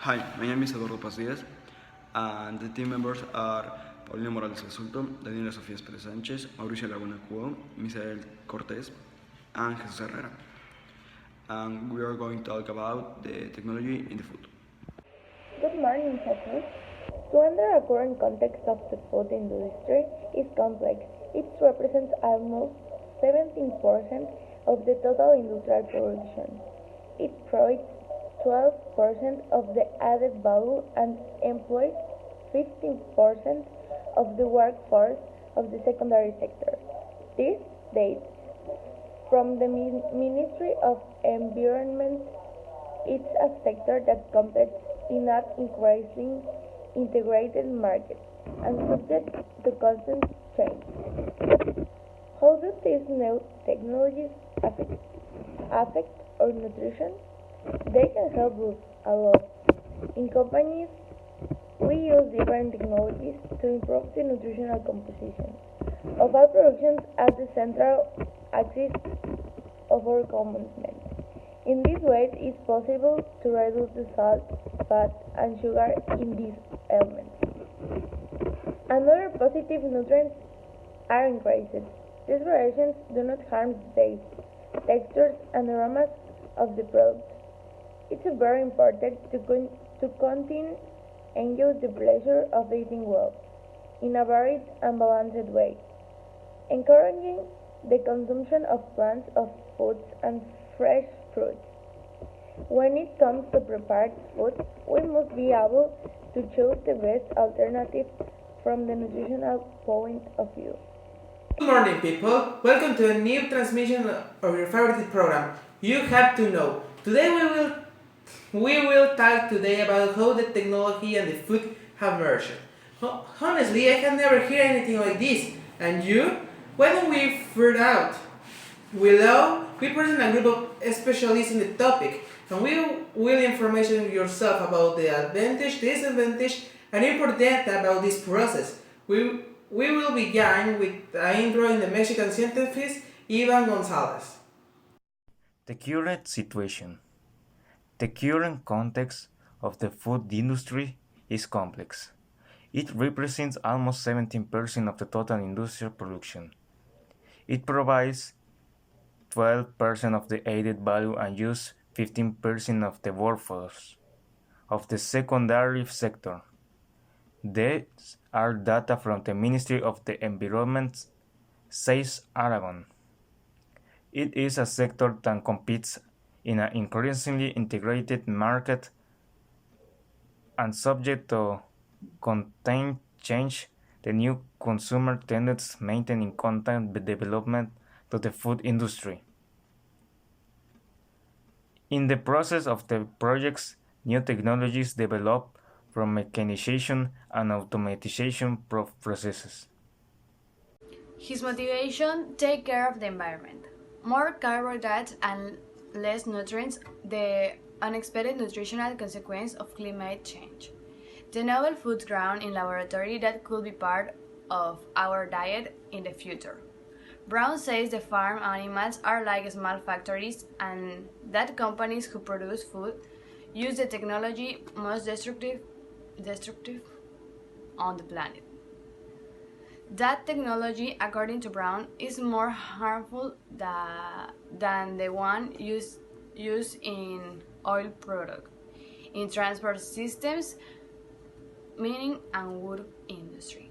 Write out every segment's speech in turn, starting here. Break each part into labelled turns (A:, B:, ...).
A: Hi, my name is Eduardo Paz Diaz, and the team members are Paulina Morales Asulto, Daniela Sofía Pérez Sánchez, Mauricio Laguna Cuo, Misael Cortés, and Jesus Herrera. And we are going to talk about the technology in the food.
B: Good morning, Jesus. To enter the current context of the food industry is complex. It represents almost 17% of the total industrial production. It provides 12% of the added value and employs 15% of the workforce of the secondary sector. This data from the Ministry of Environment. It's a sector that competes in an increasingly integrated market and subject to constant change. How do these new technologies affect our nutrition? They can help us a lot. In companies, we use different technologies to improve the nutritional composition of our productions as the central axis of our commitment. In this way, it is possible to reduce the salt, fat, and sugar in these elements. Another positive nutrients are increased. These variations do not harm the taste, textures, and aromas of the product. It's very important to continue enjoy the pleasure of eating well, in a varied and balanced way, encouraging the consumption of plants of foods and fresh fruits. When it comes to prepared foods, we must be able to choose the best alternative from the nutritional point of view.
C: Good morning, people. Welcome to a new transmission of your favorite program. You have to know. Today we will talk today about how the technology and the food have merged. Honestly, I have never heard anything like this. And you? Why don't we figure it out? We present a group of specialists in the topic, and we will information yourself about the advantage, disadvantage, and important data about this process. We will begin with an intro in the Mexican scientist Ivan Gonzalez.
D: The current situation. The current context of the food industry is complex. It represents almost 17% of the total industrial production. It provides 12% of the added value and uses 15% of the workforce of the secondary sector. These are data from the Ministry of the Environment, says Aragon. It is a sector that competes in an increasingly integrated market and subject to constant change. The new consumer tendencies maintaining constant development to the food industry. In the process of the projects, new technologies develop from mechanization and automatization processes.
E: His motivation: take care of the environment. More carbohydrates and less nutrients, the unexpected nutritional consequence of climate change. The novel foods grown in laboratory that could be part of our diet in the future. Brown says the farm animals are like small factories and that companies who produce food use the technology most destructive on the planet. That technology, according to Brown, is more harmful than the one used in oil product, in transport systems, mining and wood industry.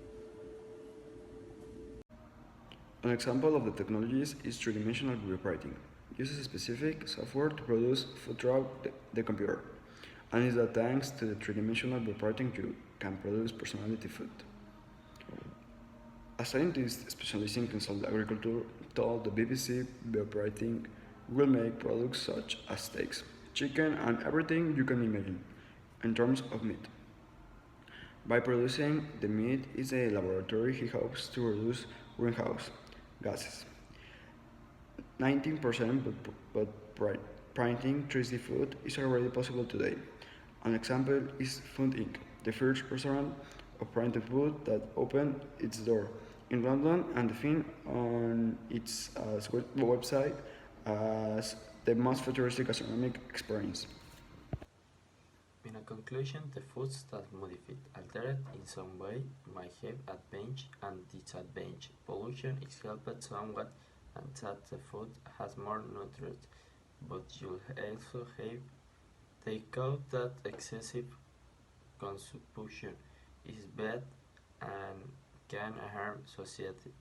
A: An example of the technologies is three-dimensional bioprinting. It uses a specific software to produce food through the computer, and is that thanks to the three-dimensional bioprinting you can produce personality food. A scientist specializing in cell agriculture told the BBC bioprinting will make products such as steaks, chicken, and everything you can imagine in terms of meat. By producing the meat in a laboratory, he hopes to reduce greenhouse gases 19%, but printing 3D food is already possible today. An example is Food Inc., the first restaurant of printed food that opened its door in London and defined on its website as the most futuristic gastronomic experience.
F: a conclusion, the foods that modified, altered in some way, might have advantage and disadvantage. Pollution is helped somewhat, and that the food has more nutrients, but you also have take out that excessive consumption is bad and can harm society.